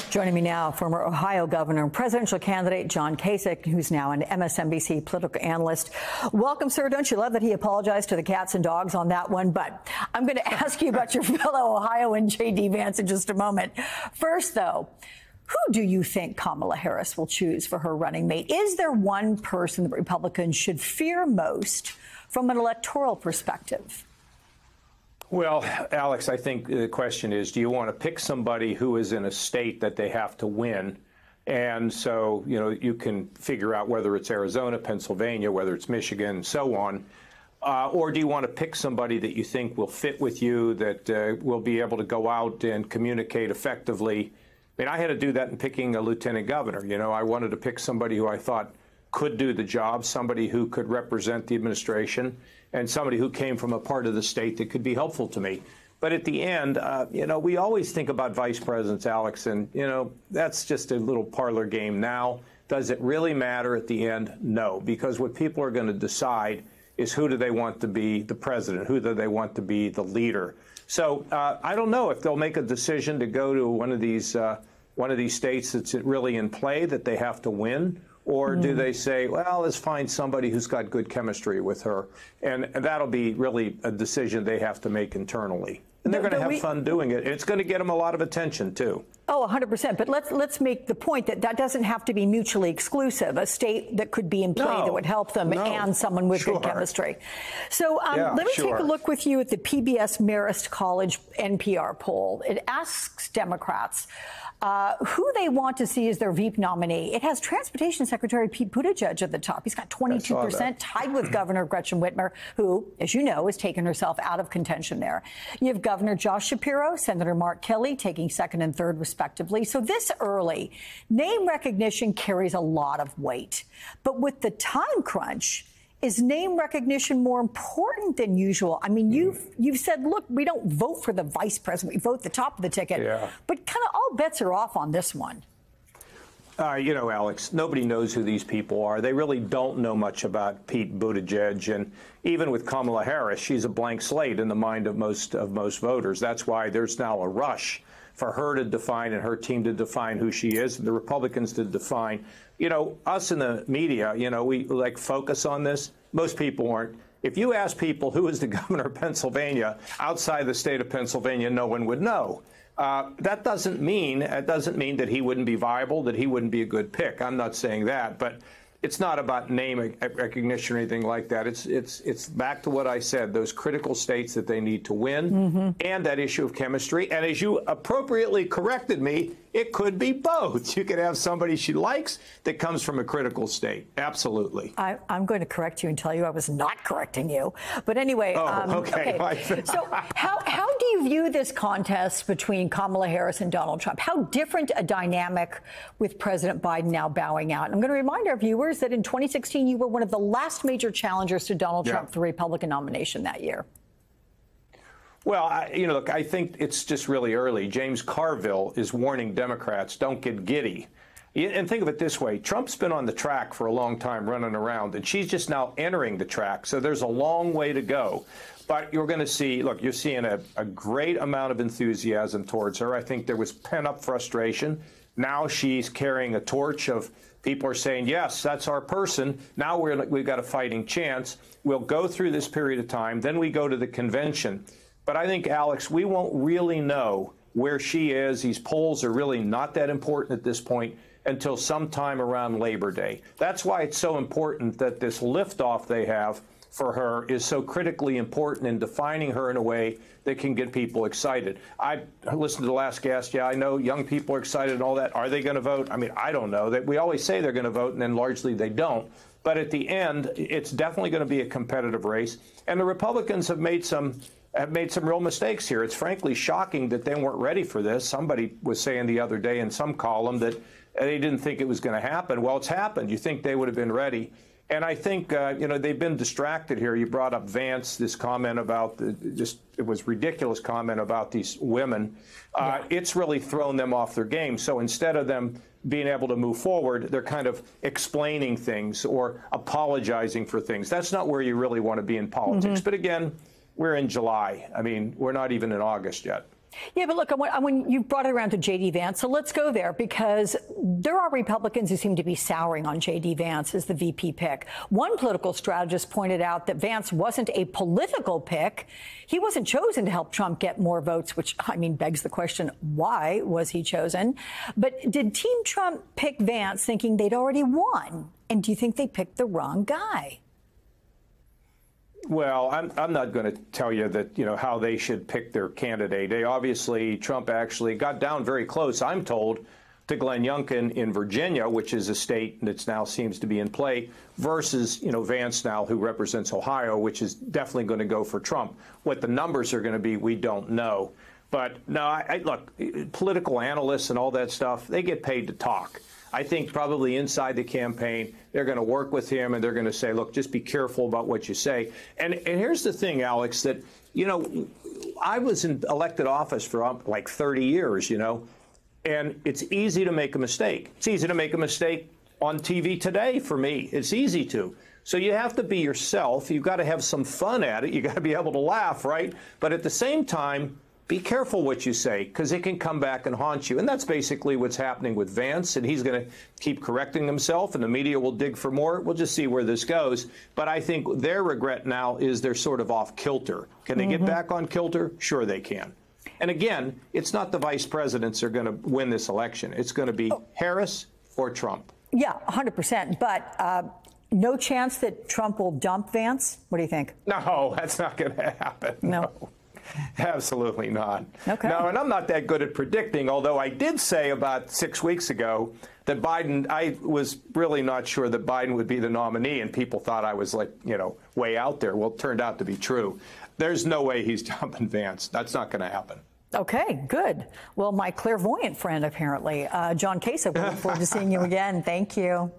Joining me now, former Ohio Governor and presidential candidate John Kasich, who's now an MSNBC political analyst. Welcome, sir. Don't you love that he apologized to the cats and dogs on that one? But I'm going to ask you about your fellow Ohioan, J.D. Vance, in just a moment. First, though, who do you think Kamala Harris will choose for her running mate? Is there one person that Republicans should fear most from an electoral perspective? Well, Alex, I think the question is, do you want to pick somebody who is in a state that they have to win? And so, you can figure out whether it's Arizona, Pennsylvania, whether it's Michigan, and so on. Or do you want to pick somebody that you think will fit with you, that will be able to go out and communicate effectively? I mean, I had to do that in picking a lieutenant governor. I wanted to pick somebody who I thought could do the job, somebody who could represent the administration, and somebody who came from a part of the state that could be helpful to me. But at the end, we always think about vice presidents, Alex, and, that's just a little parlor game now. Does it really matter at the end? No, because what people are going to decide is who do they want to be the president, who do they want to be the leader. So I don't know if they'll make a decision to go to one of these states that's really in play that they have to win. Or do they say, well, let's find somebody who's got good chemistry with her? And that'll be really a decision they have to make internally. And they're going to have fun doing it. And it's going to get them a lot of attention, too. Oh, 100%. But let's make the point that that doesn't have to be mutually exclusive. A state that could be in play that would help them and someone with good chemistry. So let me take a look with you at the PBS Marist College NPR poll. It asks Democrats who they want to see as their Veep nominee. It has Transportation Secretary Pete Buttigieg at the top. He's got 22%, tied with Governor Gretchen Whitmer, who, as you know, has taken herself out of contention there. You have Governor Josh Shapiro, Senator Mark Kelly taking second and third, respectively. So this early, name recognition carries a lot of weight. But with the time crunch, is name recognition more important than usual? I mean, you've said, look, we don't vote for the vice president. We vote the top of the ticket. Yeah. But kind of all bets are off on this one. Alex, nobody knows who these people are. They really don't know much about Pete Buttigieg. And even with Kamala Harris, she's a blank slate in the mind of most voters. That's why there's now a rush for her to define and her team to define who she is, and the Republicans to define. Us in the media, we focus on this. Most people aren't. If you ask people who is the governor of Pennsylvania outside the state of Pennsylvania, no one would know. That doesn't mean that he wouldn't be viable, that he wouldn't be a good pick. I'm not saying that, but it's not about name recognition or anything like that. It's back to what I said, those critical states that they need to win and that issue of chemistry. And as you appropriately corrected me, it could be both. You could have somebody she likes that comes from a critical state. Absolutely. I'm going to correct you and tell you I was not correcting you. But anyway. Okay. So how do you view this contest between Kamala Harris and Donald Trump? How different a dynamic with President Biden now bowing out? I'm going to remind our viewers that in 2016, you were one of the last major challengers to Donald Trump for the Republican nomination that year. Well, look, I think it's just really early. James Carville is warning Democrats, don't get giddy. And think of it this way. Trump's been on the track for a long time running around, and she's just now entering the track. So there's a long way to go. But you're going to see, look, you're seeing a great amount of enthusiasm towards her. I think there was pent-up frustration. Now she's carrying a torch of people are saying, yes, that's our person. Now we've got a fighting chance. We'll go through this period of time. Then we go to the convention. But I think, Alex, we won't really know where she is. These polls are really not that important at this point until sometime around Labor Day. That's why it's so important that this liftoff they have for her is so critically important in defining her in a way that can get people excited. I listened to the last guest. Yeah, I know young people are excited and all that. Are they going to vote? I mean, I don't know. We always say they're going to vote, and then largely they don't. But at the end, it's definitely going to be a competitive race. And the Republicans have made some real mistakes here. It's frankly shocking that they weren't ready for this. Somebody was saying the other day in some column that they didn't think it was going to happen. Well, it's happened. You think they would have been ready. And I think, they've been distracted here. You brought up Vance, this comment about it was ridiculous comment about these women. It's really thrown them off their game. So instead of them being able to move forward, they're kind of explaining things or apologizing for things. That's not where you really want to be in politics. But again, we're in July. I mean, we're not even in August yet. Yeah, but look, when you brought it around to J.D. Vance, so let's go there, because there are Republicans who seem to be souring on J.D. Vance as the VP pick. One political strategist pointed out that Vance wasn't a political pick. He wasn't chosen to help Trump get more votes, which, I mean, begs the question, why was he chosen? But did Team Trump pick Vance thinking they'd already won? And do you think they picked the wrong guy? Well, I'm not going to tell you that, how they should pick their candidate. Trump actually got down very close, I'm told, to Glenn Youngkin in Virginia, which is a state that now seems to be in play, versus, Vance now, who represents Ohio, which is definitely going to go for Trump. What the numbers are going to be, we don't know. But no, look, political analysts and all that stuff, they get paid to talk. I think probably inside the campaign, they're going to work with him and they're going to say, look, just be careful about what you say. And here's the thing, Alex, that, I was in elected office for like 30 years, and it's easy to make a mistake. It's easy to make a mistake on TV today for me. It's easy to. So you have to be yourself. You've got to have some fun at it. You got to be able to laugh, right? But at the same time, be careful what you say, because it can come back and haunt you. And that's basically what's happening with Vance, and he's going to keep correcting himself, and the media will dig for more. We'll just see where this goes. But I think their regret now is they're sort of off kilter. Can they get back on kilter? Sure they can. And again, it's not the vice presidents that are going to win this election. It's going to be Harris or Trump. Yeah, 100%. But no chance that Trump will dump Vance? What do you think? No, that's not going to happen. No. Absolutely not. Okay. No, and I'm not that good at predicting, although I did say about 6 weeks ago that I was really not sure that Biden would be the nominee, and people thought I was like, way out there. Well, it turned out to be true. There's no way he's dumping Vance. That's not going to happen. Okay, good. Well, my clairvoyant friend, apparently, John Kasich, we look forward to seeing you again. Thank you.